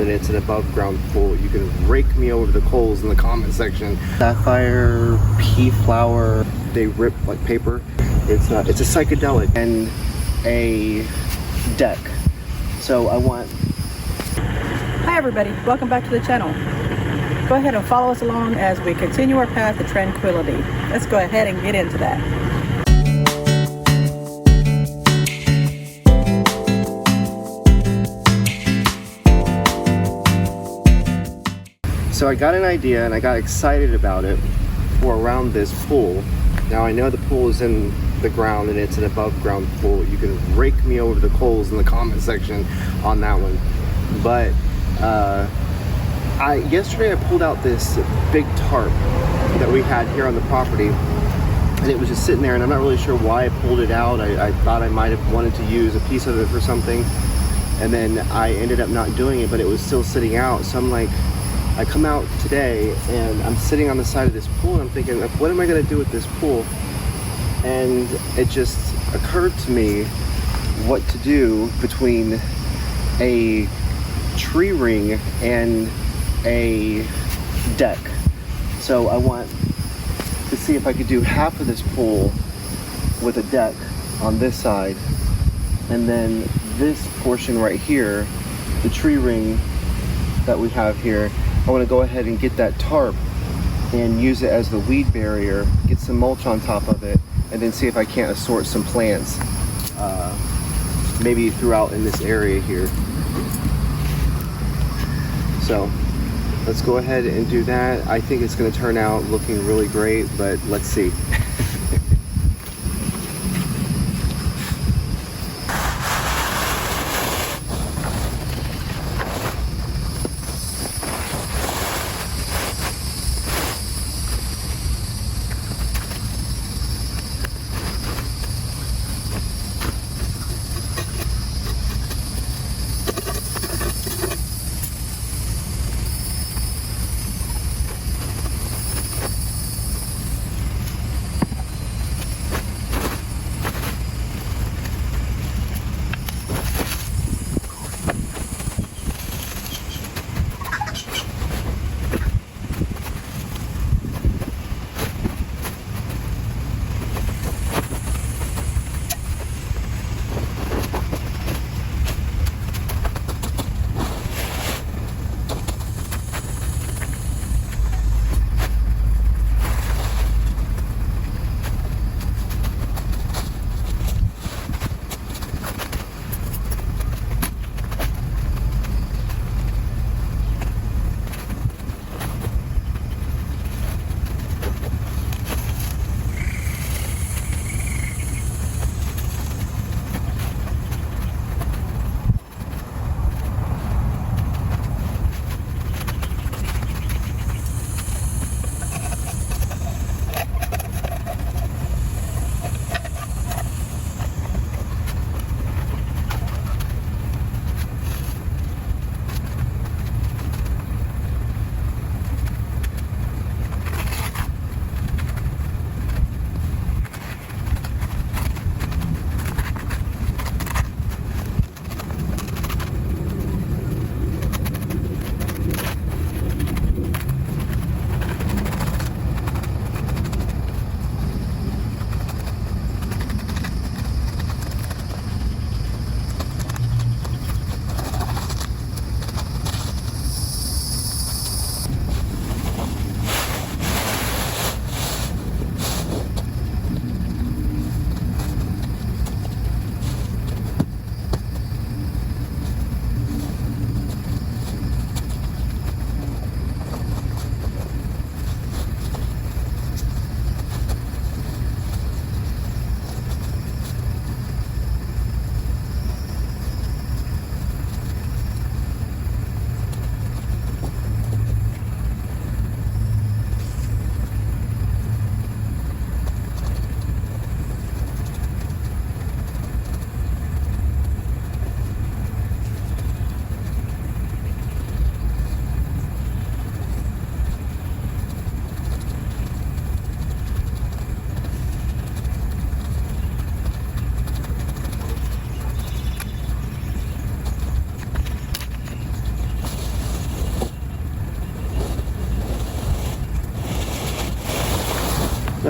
And it's an above ground pool. You can rake me over the coals in the comment section. Sapphire, pea flower, they rip like paper. It's a psychedelic and a deck. So I want... Hi everybody, welcome back to the channel. Go ahead and follow us along as we continue our path to tranquility. Let's go ahead and get into that. So I got an idea and I got excited about it for around this pool. Now I know the pool is in the ground and it's an above ground pool. You can rake me over the coals in the comment section on that one. But yesterday I pulled out this big tarp that we had here on the property, and it was just sitting there, and I'm not really sure why I pulled it out. I thought I might have wanted to use a piece of it for something, and then I ended up not doing it, but it was still sitting out. So I'm like, I come out today and I'm sitting on the side of this pool and I'm thinking, what am I going to do with this pool? And it just occurred to me what to do between a tree ring and a deck. So I want to see if I could do half of this pool with a deck on this side, and then this portion right here, the tree ring that we have here, I want to go ahead and get that tarp and use it as the weed barrier, get some mulch on top of it, and then see if I can't assort some plants maybe throughout in this area here. So let's go ahead and do that. I think it's going to turn out looking really great, but let's see.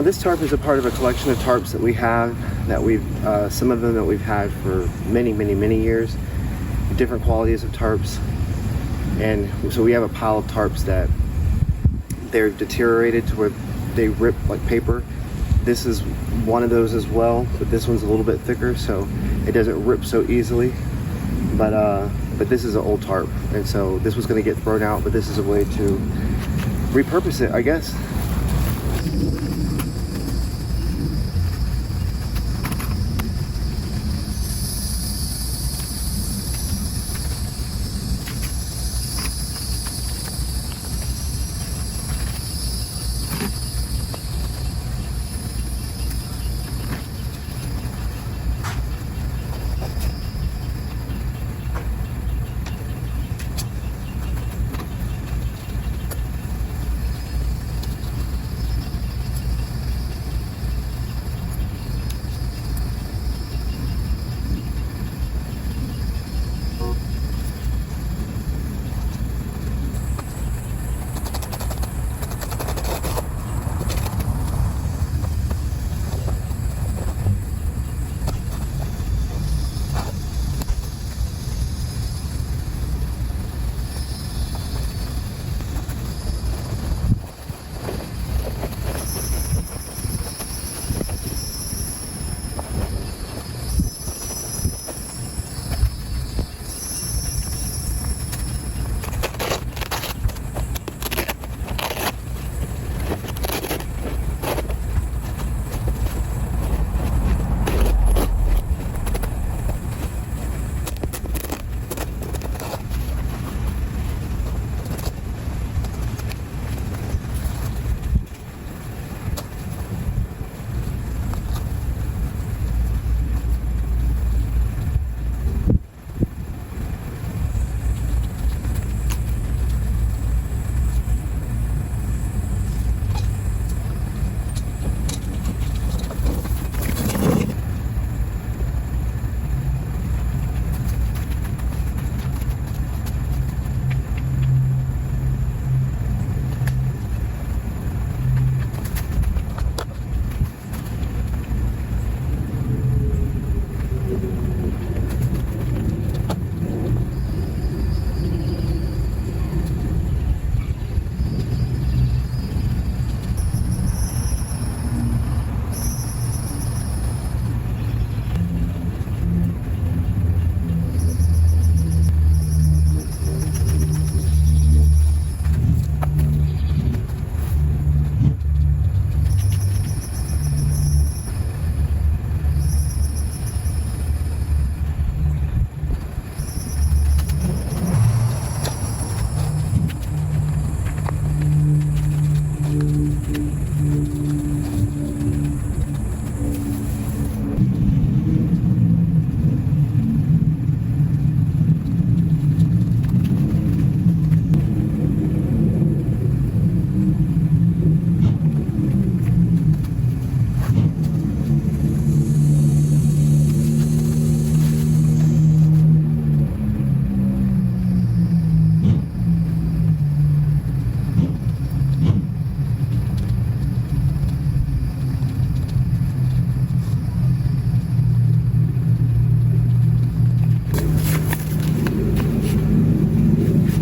Now this tarp is a part of a collection of tarps that we have, that we've, some of them that we've had for many, many, many years, different qualities of tarps. And so we have a pile of tarps that they're deteriorated to where they rip like paper. This is one of those as well, but this one's a little bit thicker, so it doesn't rip so easily. But this is an old tarp, and so this was going to get thrown out, but this is a way to repurpose it, I guess.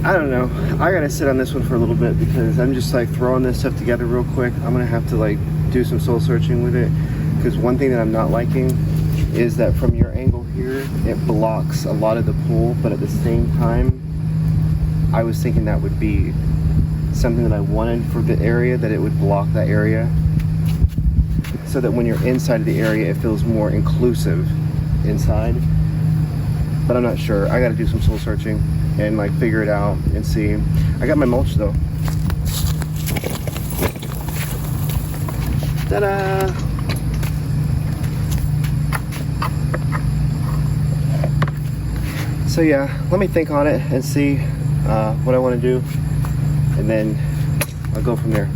I don't know. I gotta sit on this one for a little bit because I'm just like throwing this stuff together real quick. I'm gonna have to like do some soul searching with it, because one thing that I'm not liking is that from your angle here, it blocks a lot of the pool, but at the same time, I was thinking that would be something that I wanted for the area, that it would block that area, so that when you're inside of the area, it feels more inclusive inside. But I'm not sure. I gotta do some soul searching and like figure it out and see. I got my mulch though. Ta-da! So yeah, let me think on it and see what I want to do, and then I'll go from there.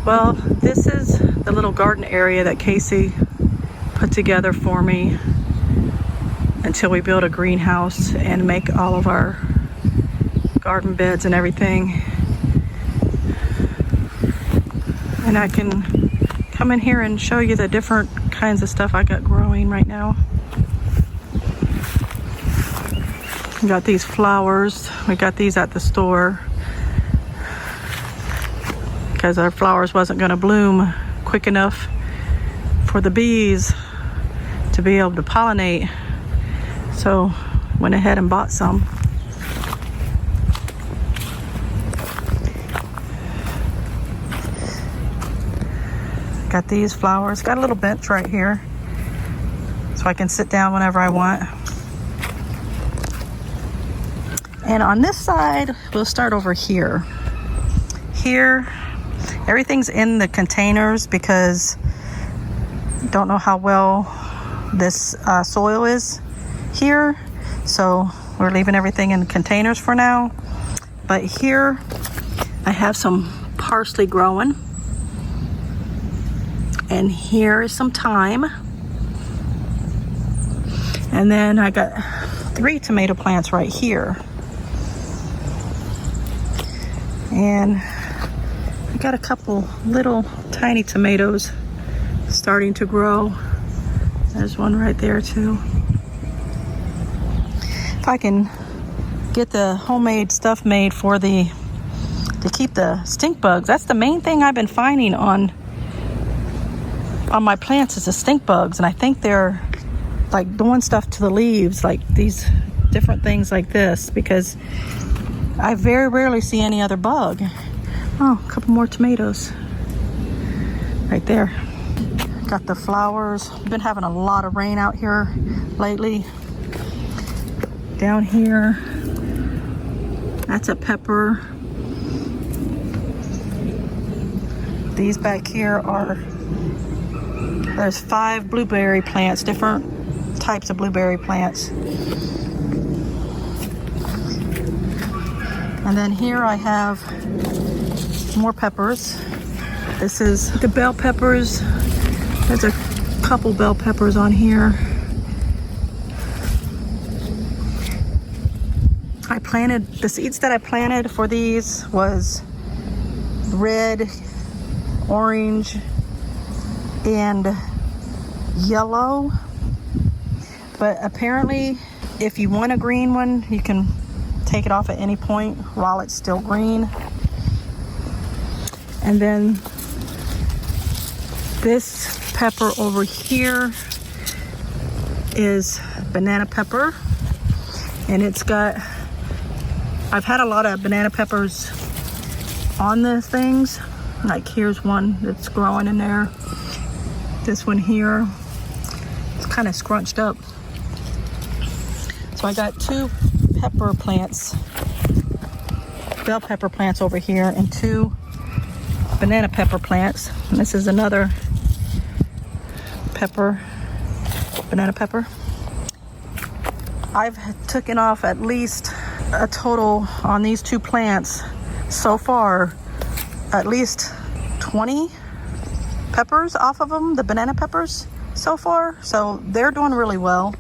Well, this is the little garden area that Casey put together for me until we build a greenhouse and make all of our garden beds and everything. And I can come in here and show you the different kinds of stuff I got growing right now. We got these flowers. We got these at the store because our flowers wasn't going to bloom quick enough for the bees to be able to pollinate. So went ahead and bought some. Got these flowers. Got a little bench right here so I can sit down whenever I want. And on this side, we'll start over here. Here, everything's in the containers because I don't know how well this soil is here. So we're leaving everything in containers for now. But here, I have some parsley growing. And here is some thyme. And then I got 3 tomato plants right here. And I got a couple little tiny tomatoes starting to grow. There's one right there too. If I can get the homemade stuff made for to keep the stink bugs. That's the main thing I've been finding on my plants is the stink bugs, and I think they're like doing stuff to the leaves, like these different things like this, because I very rarely see any other bug. Oh, a couple more tomatoes right there. Got the flowers. We've been having a lot of rain out here lately. Down here, that's a pepper. These back here are, there's 5 blueberry plants, different types of blueberry plants. And then here I have more peppers. This is the bell peppers. There's a couple bell peppers on here. I planted, the seeds that I planted for these was red, orange, and yellow. But apparently, if you want a green one, you can take it off at any point while it's still green. And then this pepper over here is banana pepper, and it's got, I've had a lot of banana peppers on the things. Like here's one that's growing in there. This one here, it's kind of scrunched up. So I got 2 pepper plants, bell pepper plants over here, and 2 banana pepper plants. And this is another pepper, banana pepper. I've taken off at least a total on these 2 plants so far, at least 20 peppers off of them, the banana peppers so far. So they're doing really well.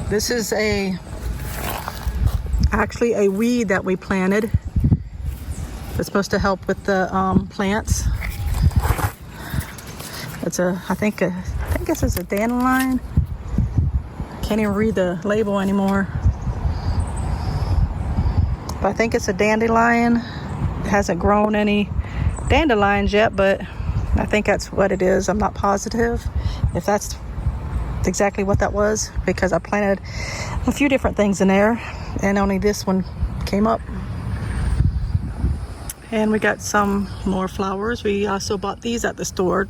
This is actually a weed that we planted. It's supposed to help with the plants. It's I think this is a dandelion. Can't even read the label anymore. But I think it's a dandelion. It hasn't grown any dandelions yet, but I think that's what it is. I'm not positive if that's exactly what that was, because I planted a few different things in there and only this one came up. And we got some more flowers. We also bought these at the store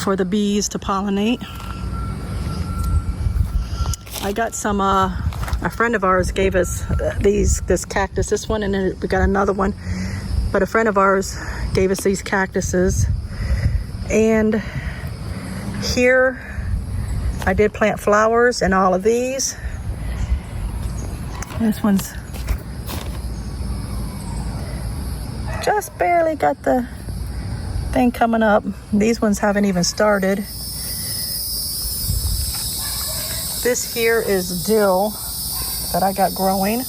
for the bees to pollinate. I got some, a friend of ours gave us this cactus, this one, and then we got another one. But a friend of ours gave us these cactuses. And here I did plant flowers in all of these. This one's just barely got the thing coming up. These ones haven't even started. This here is dill. that I got growing.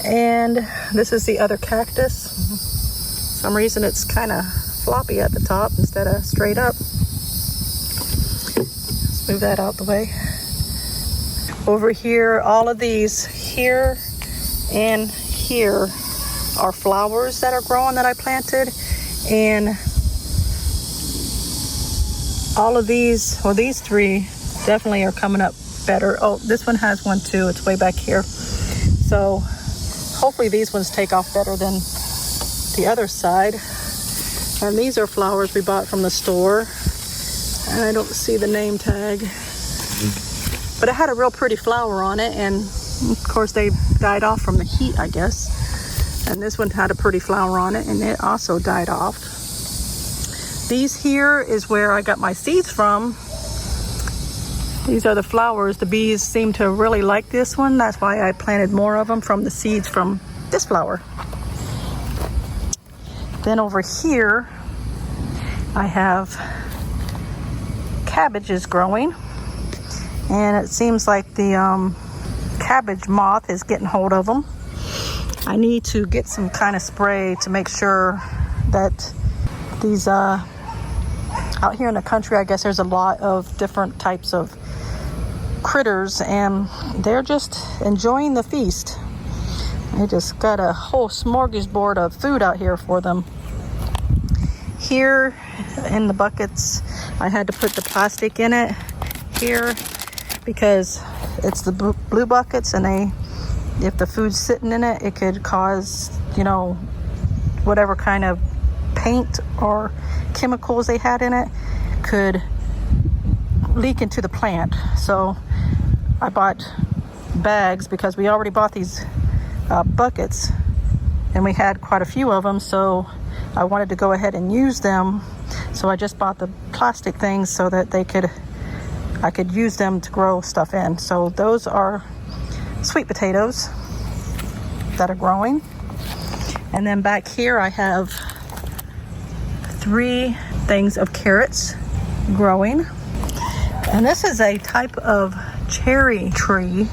And this is the other cactus. For some reason it's kind of floppy at the top instead of straight up. Let's move that out the way. Over here, all of these here and here are flowers that are growing that I planted. And all of these, well, these three definitely are coming up better. Oh, this one has one too. It's way back here. So hopefully these ones take off better than the other side. And these are flowers we bought from the store. And I don't see the name tag. But it had a real pretty flower on it. And of course they died off from the heat, I guess. And this one had a pretty flower on it and it also died off. These here is where I got my seeds from. These are the flowers. The bees seem to really like this one. That's why I planted more of them from the seeds from this flower. Then over here, I have cabbages growing. And it seems like the cabbage moth is getting hold of them. I need to get some kind of spray to make sure that these, out here in the country, I guess there's a lot of different types of critters and they're just enjoying the feast. I just got a whole smorgasbord of food out here for them. Here in the buckets, I had to put the plastic in it here because it's the blue buckets and if the food's sitting in it, it could cause, you know, whatever kind of paint or chemicals they had in it could leak into the plant. So I bought bags because we already bought these buckets and we had quite a few of them, so I wanted to go ahead and use them. So I just bought the plastic things so that I could use them to grow stuff in. So those are sweet potatoes that are growing. And then back here I have 3 things of carrots growing. And this is a type of cherry tree.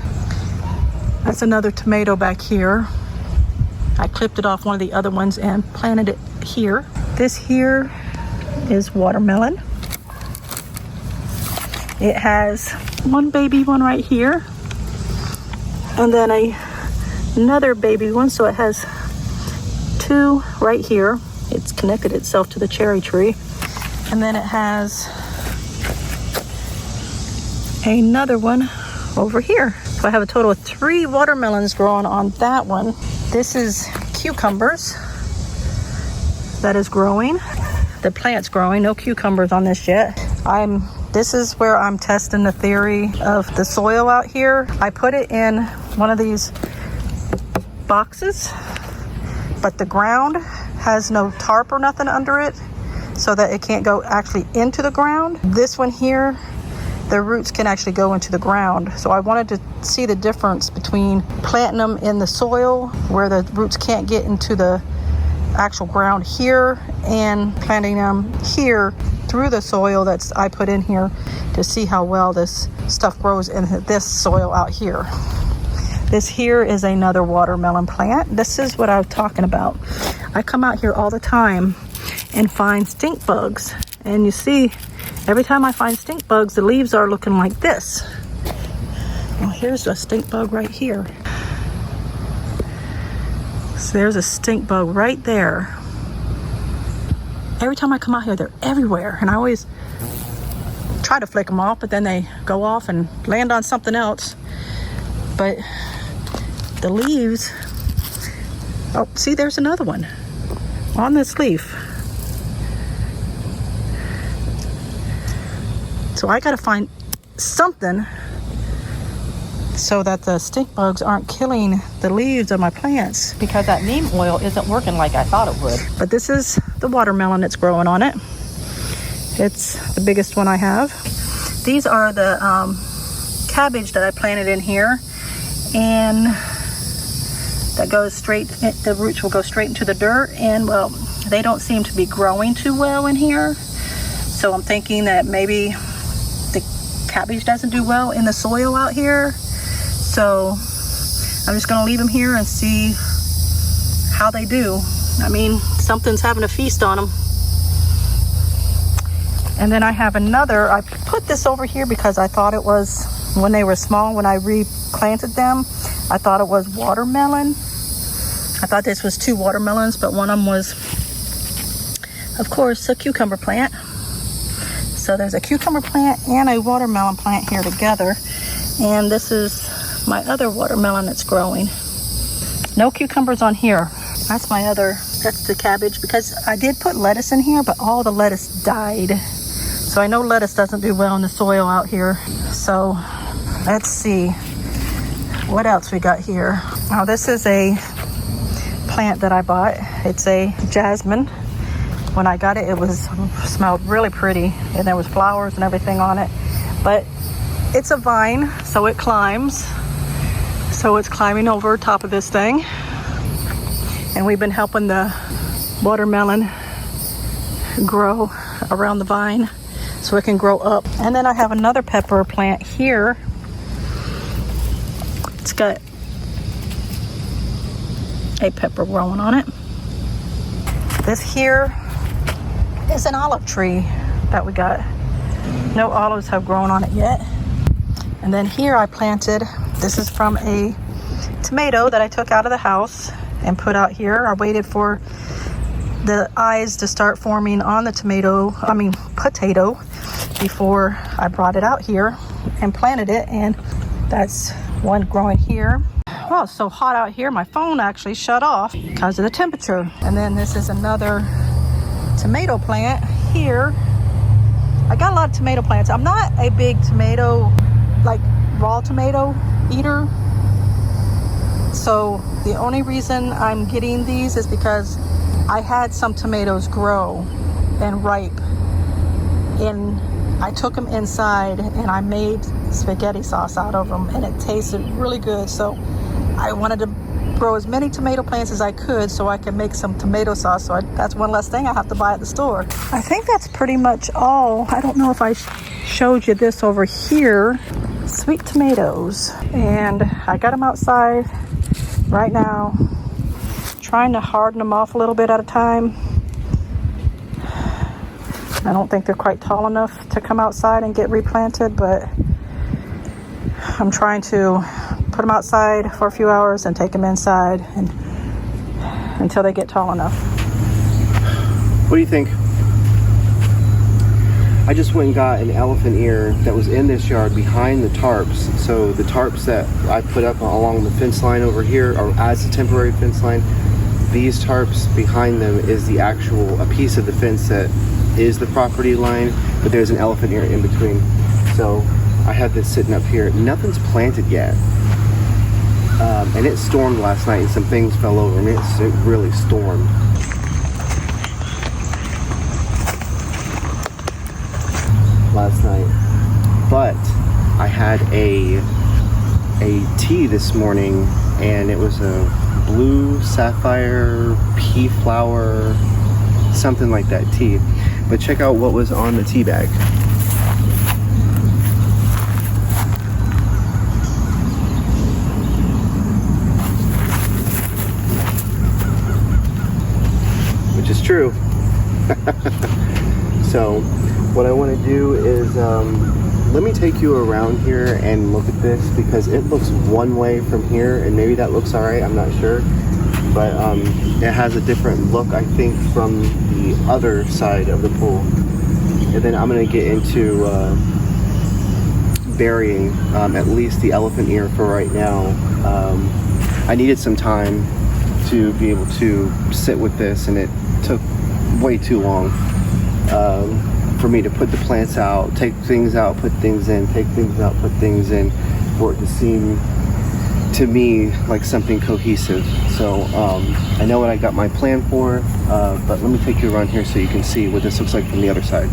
That's another tomato back here. I clipped it off one of the other ones and planted it here. This here is watermelon. It has one baby one right here. And then another baby one, so it has 2 right here. It's connected itself to the cherry tree. And then it has another one over here. So I have a total of 3 watermelons growing on that one. This is cucumbers that is growing. The plant's growing, no cucumbers on this yet. This is where I'm testing the theory of the soil out here. I put it in one of these boxes, but the ground has no tarp or nothing under it so that it can't go actually into the ground. This one here, the roots can actually go into the ground. So I wanted to see the difference between planting them in the soil where the roots can't get into the actual ground here and planting them here through the soil that's I put in here to see how well this stuff grows in this soil out here. This here is another watermelon plant. This is what I was talking about. I come out here all the time and find stink bugs. And you see, every time I find stink bugs, the leaves are looking like this. Well, here's a stink bug right here. So there's a stink bug right there. Every time I come out here, they're everywhere. And I always try to flick them off, but then they go off and land on something else. But the leaves, oh, see, there's another one on this leaf. So I gotta find something so that the stink bugs aren't killing the leaves of my plants, because that neem oil isn't working like I thought it would. But this is the watermelon that's growing on it. It's the biggest one I have. These are the cabbage that I planted in here, and that goes straight, the roots will go straight into the dirt, and well, they don't seem to be growing too well in here. So I'm thinking that maybe the cabbage doesn't do well in the soil out here. So I'm just gonna leave them here and see how they do. I mean, something's having a feast on them. And then I have another, I put this over here because I thought it was, when they were small, when I replanted them, I thought it was watermelon. I thought this was 2 watermelons, but one of them was, of course, a cucumber plant. So there's a cucumber plant and a watermelon plant here together. And this is my other watermelon that's growing. No cucumbers on here. That's my other, that's the cabbage, because I did put lettuce in here, but all the lettuce died. So I know lettuce doesn't do well in the soil out here. So let's see what else we got here. Now this is a plant that I bought. It's a jasmine. When I got it, it smelled really pretty, and there was flowers and everything on it. But it's a vine, so it climbs. So it's climbing over top of this thing. And we've been helping the watermelon grow around the vine so it can grow up. And then I have another pepper plant here. It's got a pepper growing on it. This here is an olive tree that we got. No olives have grown on it yet. And then here I planted, this is from a tomato that I took out of the house and put out here. I waited for the eyes to start forming on the potato before I brought it out here and planted it, and that's one growing here. Well, it's so hot out here, my phone actually shut off because of the temperature. And then this is another tomato plant here. I got a lot of tomato plants. I'm not a big tomato, like raw tomato eater. So the only reason I'm getting these is because I had some tomatoes grow and ripe, and I took them inside and I made spaghetti sauce out of them, and it tasted really good. So I wanted to grow as many tomato plants as I could so I could make some tomato sauce. So that's one less thing I have to buy at the store. I think that's pretty much all. I don't know if I showed you this over here. Sweet tomatoes. And I got them outside right now, trying to harden them off a little bit at a time. I don't think they're quite tall enough to come outside and get replanted, but I'm trying to put them outside for a few hours and take them inside and until they get tall enough. What do you think? I just went and got an elephant ear that was in this yard behind the tarps. So the tarps that I put up along the fence line over here are as a temporary fence line. These tarps behind them is a piece of the fence that is the property line, but there's an elephant ear in between. So I have this sitting up here. Nothing's planted yet. And it stormed last night and some things fell over. I mean, it really stormed. Last night, but I had a tea this morning, and it was a blue sapphire pea flower, something like that tea. But check out what was on the tea bag. Which is true. So what I want to do is let me take you around here and look at this, because it looks one way from here, and maybe that looks alright, I'm not sure, but it has a different look, I think, from the other side of the pool. And then I'm going to get into burying at least the elephant ear for right now. I needed some time to be able to sit with this, and it took way too long for me to put the plants out, take things out, put things in, take things out, put things in, for it to seem to me like something cohesive. So I know what I got my plan for, but let me take you around here so you can see what this looks like from the other side.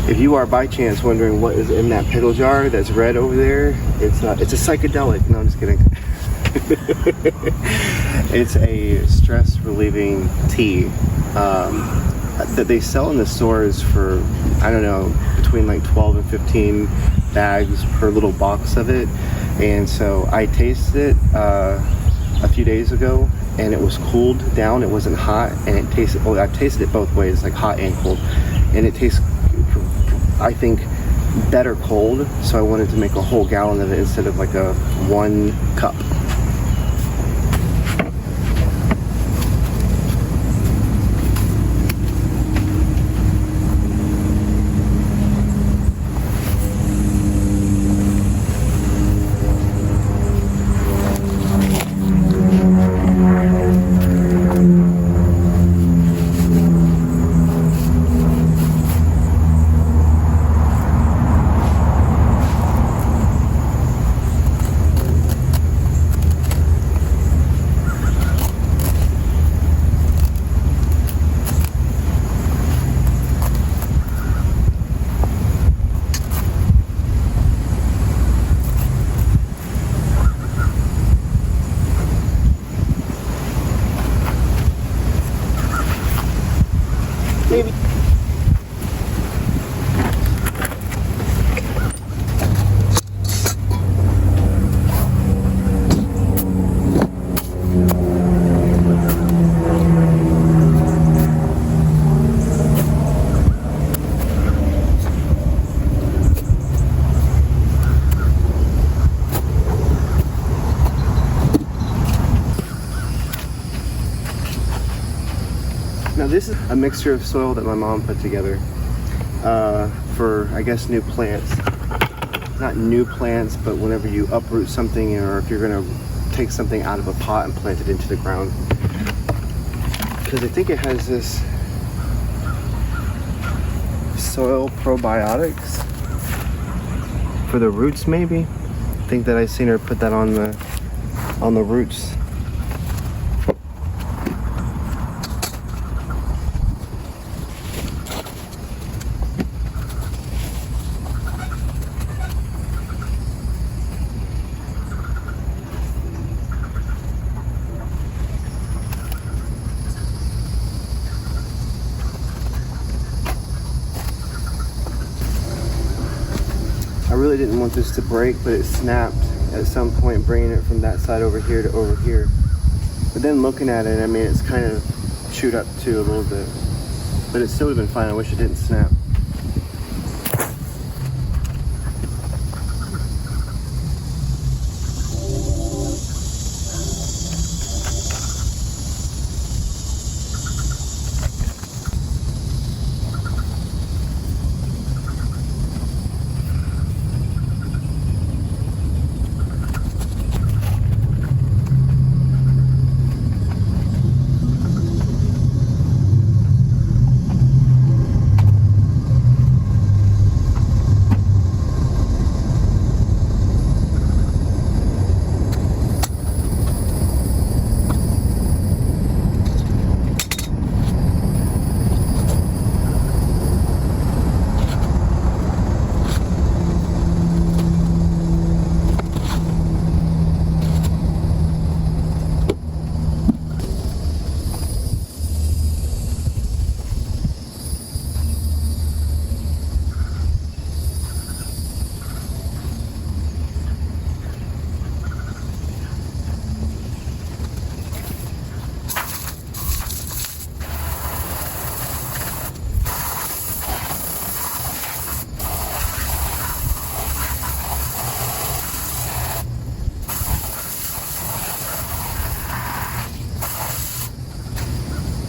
If you are by chance wondering what is in that pickle jar that's red over there, it's a psychedelic. No, I'm just kidding. It's a stress relieving tea that they sell in the stores for, I don't know, between like 12 and 15 bags per little box of it. And so I tasted it a few days ago, and it was cooled down. It wasn't hot, and it tasted, well, I've tasted it both ways, like hot and cold, and it tastes, I think, better cold. So I wanted to make a whole gallon of it instead of like a 1 cup. Maybe. Now this is a mixture of soil that my mom put together for, I guess, new plants. Not new plants, but whenever you uproot something, or if you're gonna take something out of a pot and plant it into the ground. Because I think it has this soil probiotics for the roots, maybe. I think that I seen her put that on the roots. I really didn't want this to break, but it snapped at some point, bringing it from that side over here to over here. But then looking at it, I mean, it's kind of chewed up too a little bit, but it still would have been fine. I wish it didn't snap.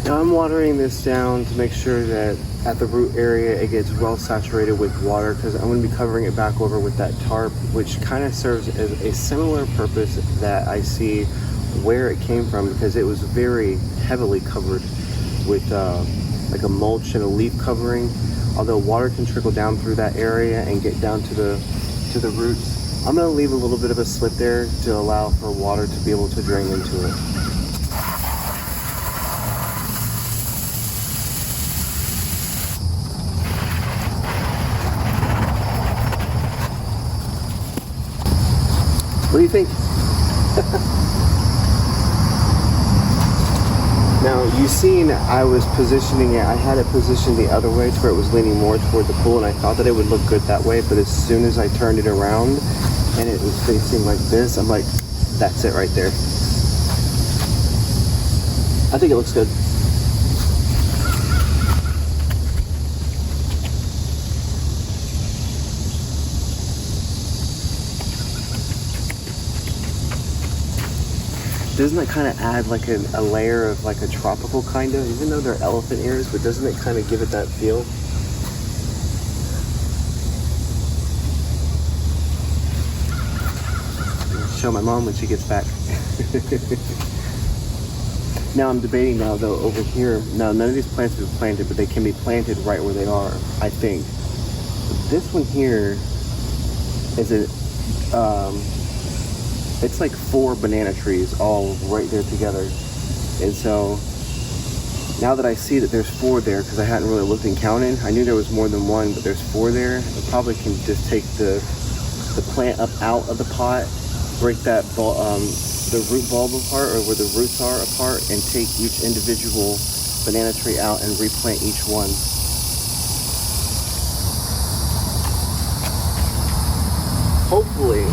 Now I'm watering this down to make sure that at the root area it gets well saturated with water, because I'm going to be covering it back over with that tarp, which kind of serves as a similar purpose that I see where it came from, because it was very heavily covered with like a mulch and a leaf covering. Although water can trickle down through that area and get down to the roots, I'm going to leave a little bit of a slit there to allow for water to be able to drain into it. think? Now, you've seen I was positioning it, I had it positioned the other way to where it was leaning more toward the pool, and I thought that it would look good that way, but as soon as I turned it around and it was facing like this, I'm like, that's it right there. I think it looks good. Doesn't it kind of add like a layer of like a tropical kind of, even though they're elephant ears, but doesn't it kind of give it that feel? I'll show my mom when she gets back. Now I'm debating now though over here. Now none of these plants have been planted, but they can be planted right where they are, I think. This one here is it's like 4 banana trees all right there together. And so now that I see that there's 4 there, because I hadn't really looked and counted, I knew there was more than 1, but there's 4 there. I probably can just take the plant up out of the pot, break that the root bulb apart, or where the roots are apart, and take each individual banana tree out and replant each one. Hopefully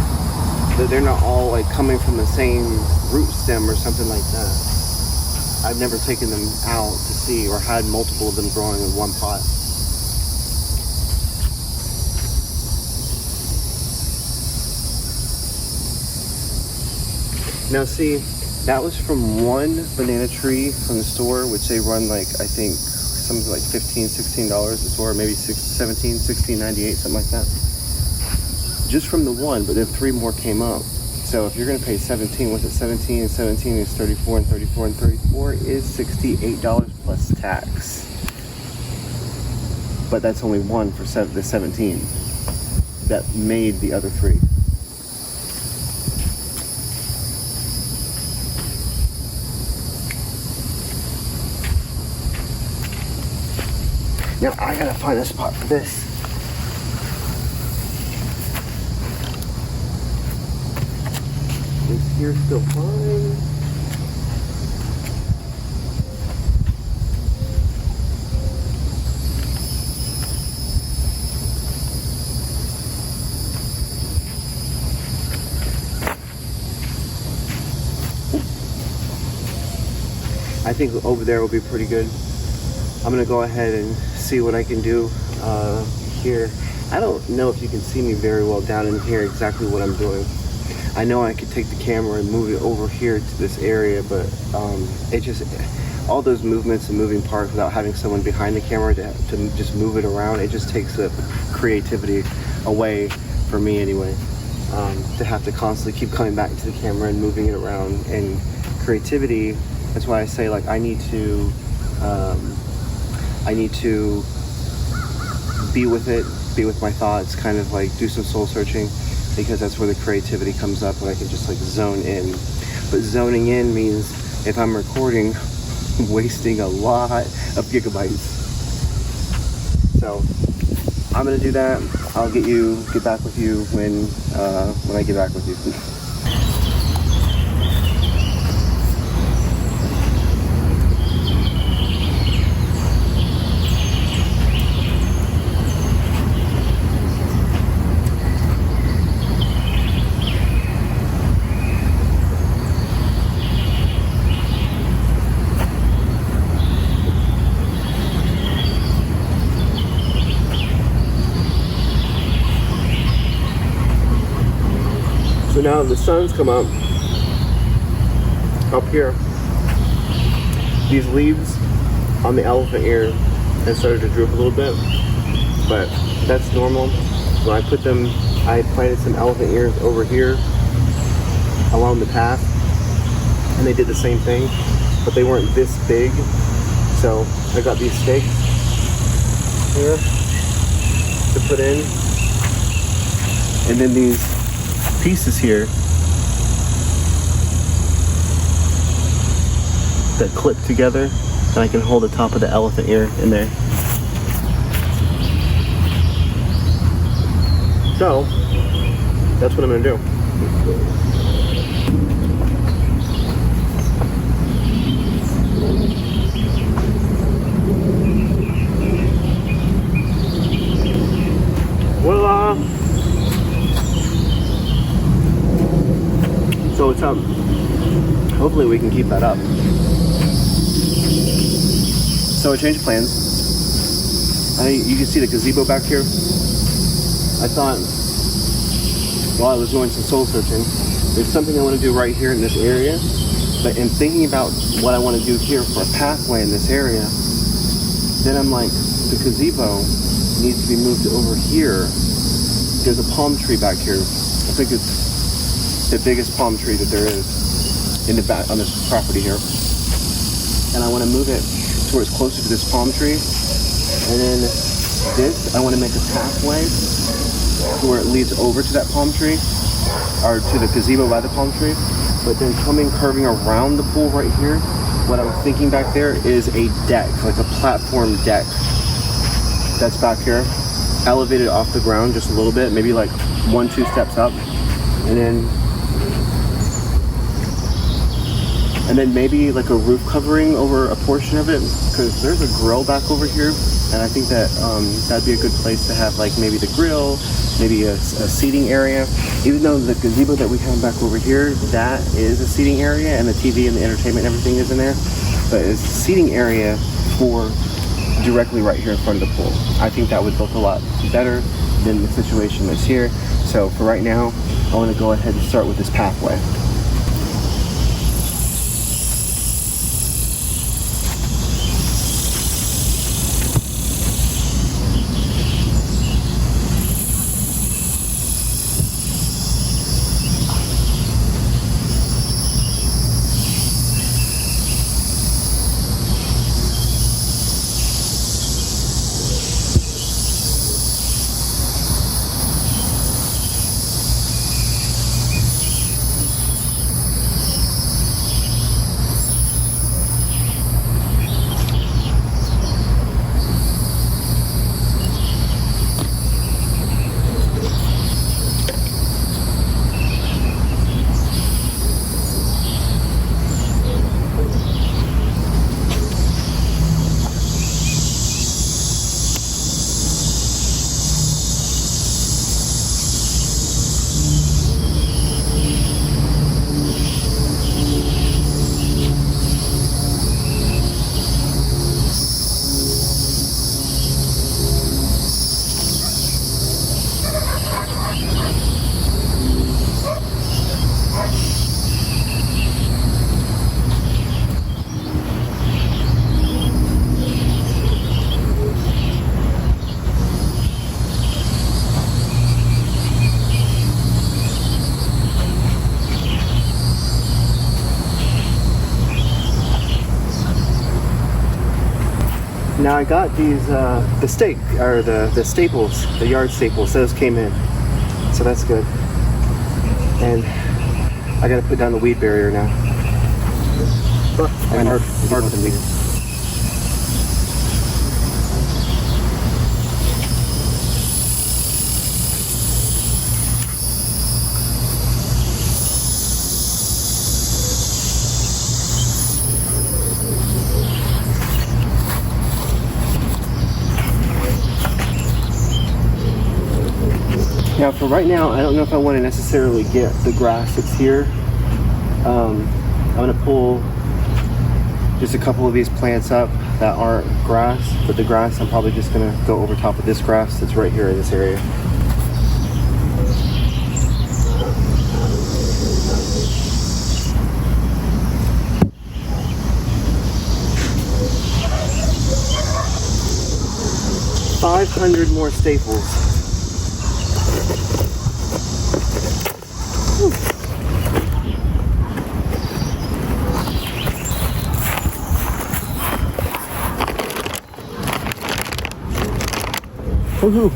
that they're not all like coming from the same root stem or something like that. I've never taken them out to see or had multiple of them growing in one pot. Now see, that was from one banana tree from the store, which they run like, I think something like $15, $16 a store, maybe $17, $16.98, something like that. Just from the one, but then 3 more came up. So if you're going to pay 17, what's it? 17 and 17 is 34, and 34 and 34 is $68 plus tax. But that's only one for the 17 that made the other 3. Now I gotta find a spot for this. Is here still fine? I think over there will be pretty good. I'm gonna go ahead and see what I can do here. I don't know if you can see me very well down in here exactly what I'm doing. I know I could take the camera and move it over here to this area, but it just, all those movements and moving parts without having someone behind the camera to just move it around, it just takes the creativity away for me anyway. To have to constantly keep coming back to the camera and moving it around, and creativity, that's why I say like I need to be with it, be with my thoughts, kind of like do some soul searching, because that's where the creativity comes up, and I can just like zone in. But zoning in means if I'm recording, wasting a lot of gigabytes. So I'm gonna do that. I'll get back with you when I get back with you. So now the sun's come up here. These leaves on the elephant ear have started to droop a little bit, but that's normal. When I put them, I planted some elephant ears over here along the path, and they did the same thing, but they weren't this big. So I got these stakes here to put in, and then these pieces here that clip together, and I can hold the top of the elephant ear in there. So that's what I'm gonna do. Voila! So it's hopefully we can keep that up. So I changed plans. You can see the gazebo back here. I thought while I was doing some soul searching, there's something I want to do right here in this area. But in thinking about what I want to do here for a pathway in this area, then I'm like, the gazebo needs to be moved over here. There's a palm tree back here. I think it's the biggest palm tree that there is in the back on this property here. And I want to move it to where it's closer to this palm tree. And then this, I want to make a pathway to where it leads over to that palm tree, or to the gazebo by the palm tree. But then curving around the pool right here, what I was thinking back there is a deck, like a platform deck that's back here, elevated off the ground just a little bit, maybe like 1-2 steps up, and then maybe like a roof covering over a portion of it, because there's a grill back over here, and I think that that'd be a good place to have like maybe the grill, maybe a seating area. Even though the gazebo that we have back over here, that is a seating area, and the TV and the entertainment and everything is in there, but it's a seating area for directly right here in front of the pool. I think that would look a lot better than the situation that's here. So for right now, I want to go ahead and start with this pathway. Now I got these, the staples, the yard staples, those came in. So that's good. And I gotta put down the weed barrier now. And hard to leave. Now for right now, I don't know if I want to necessarily get the grass that's here. I'm going to pull just a couple of these plants up that aren't grass, but the grass I'm probably just going to go over top of this grass that's right here in this area. $500 more staples. Woohoo!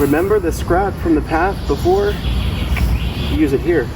Remember the scrap from the path before? Use it here.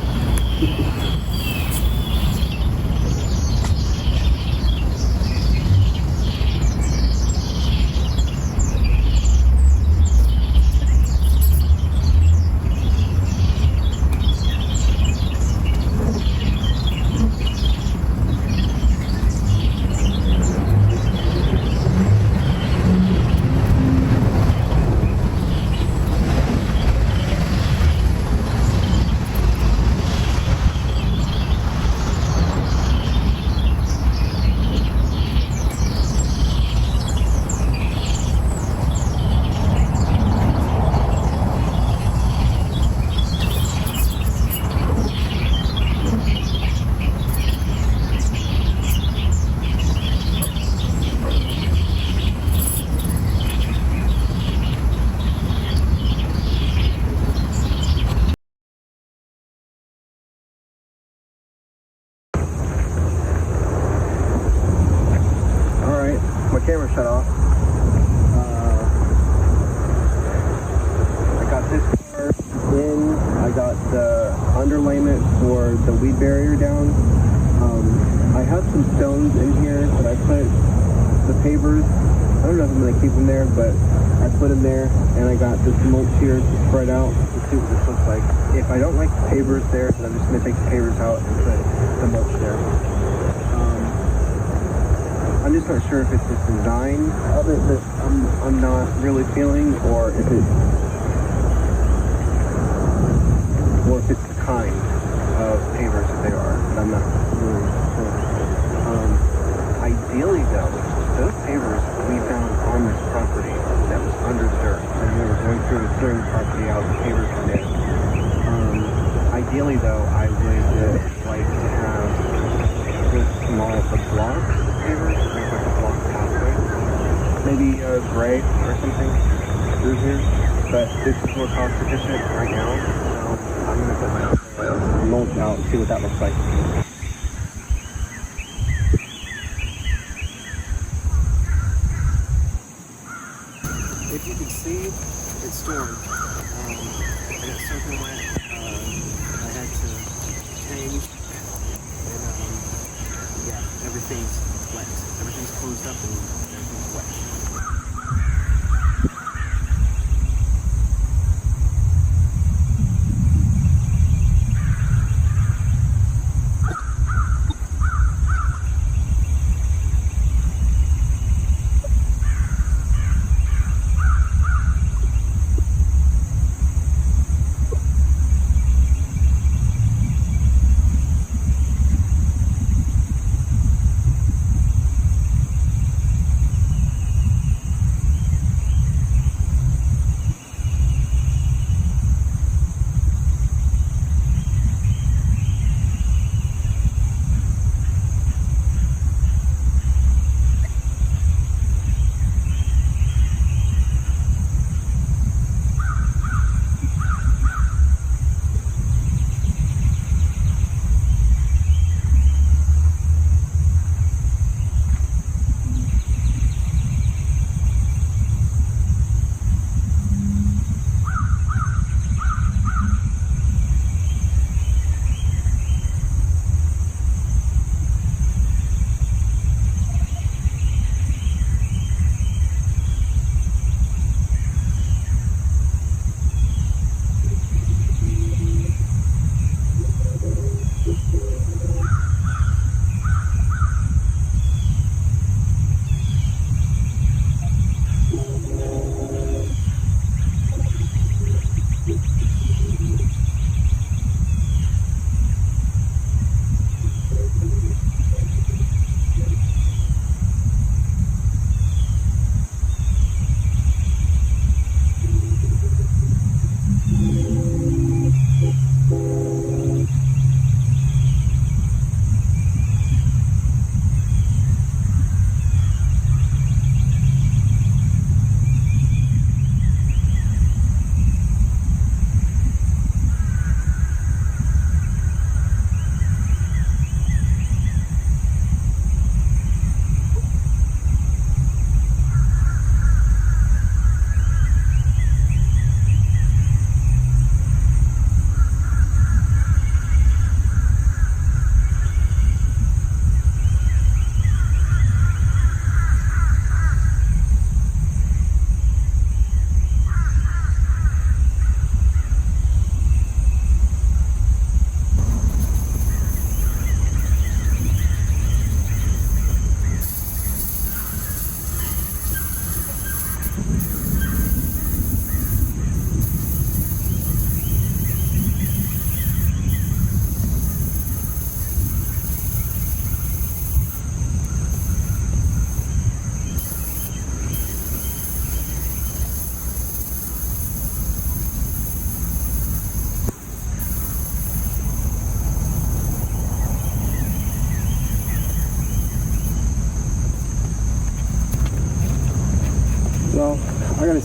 Camera shut off. I got this part in. I got the underlayment for the weed barrier down. I have some stones in here, but I put the pavers. I don't know if I'm going to keep them there, but I put them there, and I got this mulch here to spread out. Let's see what this looks like. If I don't like the pavers there, then I'm just going to take the pavers out and put the mulch there. I'm just not sure if it's the design of it that I'm not really feeling, or if it's the kind of pavers that they are. But I'm not really sure. Ideally, though, those pavers we found on this property that was under dirt, and we were going through and clearing the property out. The pavers were there. Ideally, though, I would like to have this small block pavers. Maybe gray or something through here, but this is more cost efficient right now, so I'm going to put my mulch out and see what that looks like. If you can see, it's stormed. I got soaking wet. I had to change, and yeah, everything's wet. Everything's closed up and everything's wet.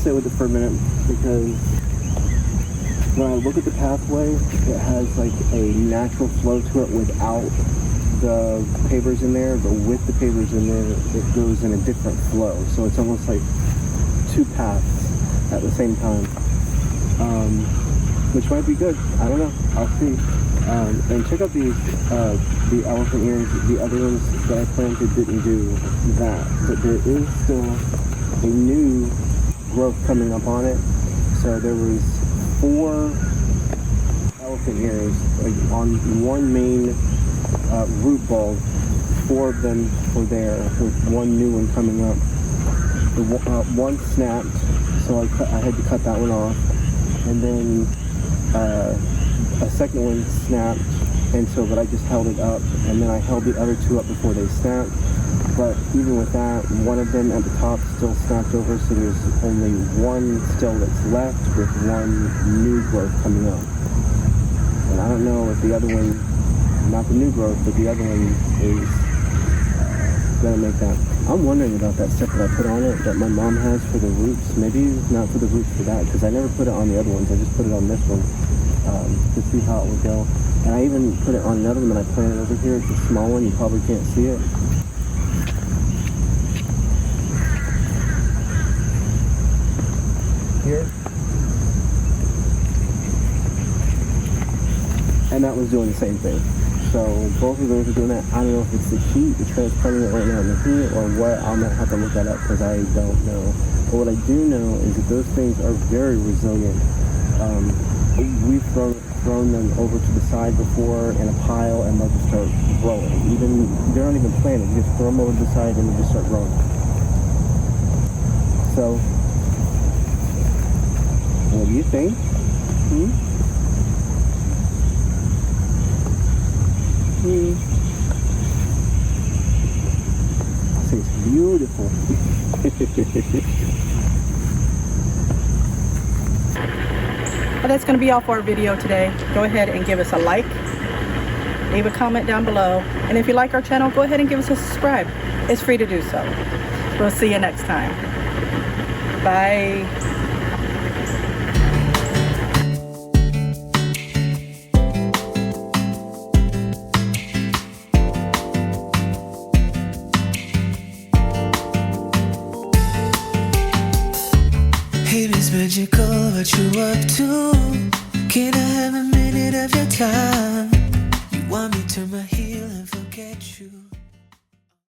sit with it for a minute because when I look at the pathway, it has like a natural flow to it without the pavers in there, but with the pavers in there, it goes in a different flow. So it's almost like two paths at the same time, which might be good. I don't know. I'll see. And check out these, the elephant ears. The other ones that I planted didn't do that, but there is still a new growth coming up on it. So there was 4 elephant ears like on one main root bulb. 4 of them were there with one new one coming up. The one snapped, so I had to cut that one off, and then a second one snapped, and so but I just held it up, and then I held the other 2 up before they snapped. But even with that, one of them at the top still snapped over, so there's only one still that's left with one new growth coming up. And I don't know if the other one, not the new growth, but the other one is gonna make that. I'm wondering about that stuff that I put on it that my mom has for the roots. Maybe not for the roots for that, because I never put it on the other ones. I just put it on this one to see how it would go. And I even put it on another one that I planted over here. It's a small one. You probably can't see it. Here. And that was doing the same thing. So both of those are doing that. I don't know if it's the heat, the transplanting it right now in the heat, or what. I'm gonna have to look that up because I don't know. But what I do know is that those things are very resilient. We've thrown them over to the side before in a pile, and they'll just start growing. Even they're not even planted. You just throw them over to the side and they just start growing. So, what do you think? I think it's beautiful. Well, that's going to be all for our video today. Go ahead and give us a like, leave a comment down below, and if you like our channel, go ahead and give us a subscribe. It's free to do so. We'll see you next time. Bye. Hey, Miss Magical, what you up to? Can I have a minute of your time? You want me to turn my heel and forget you?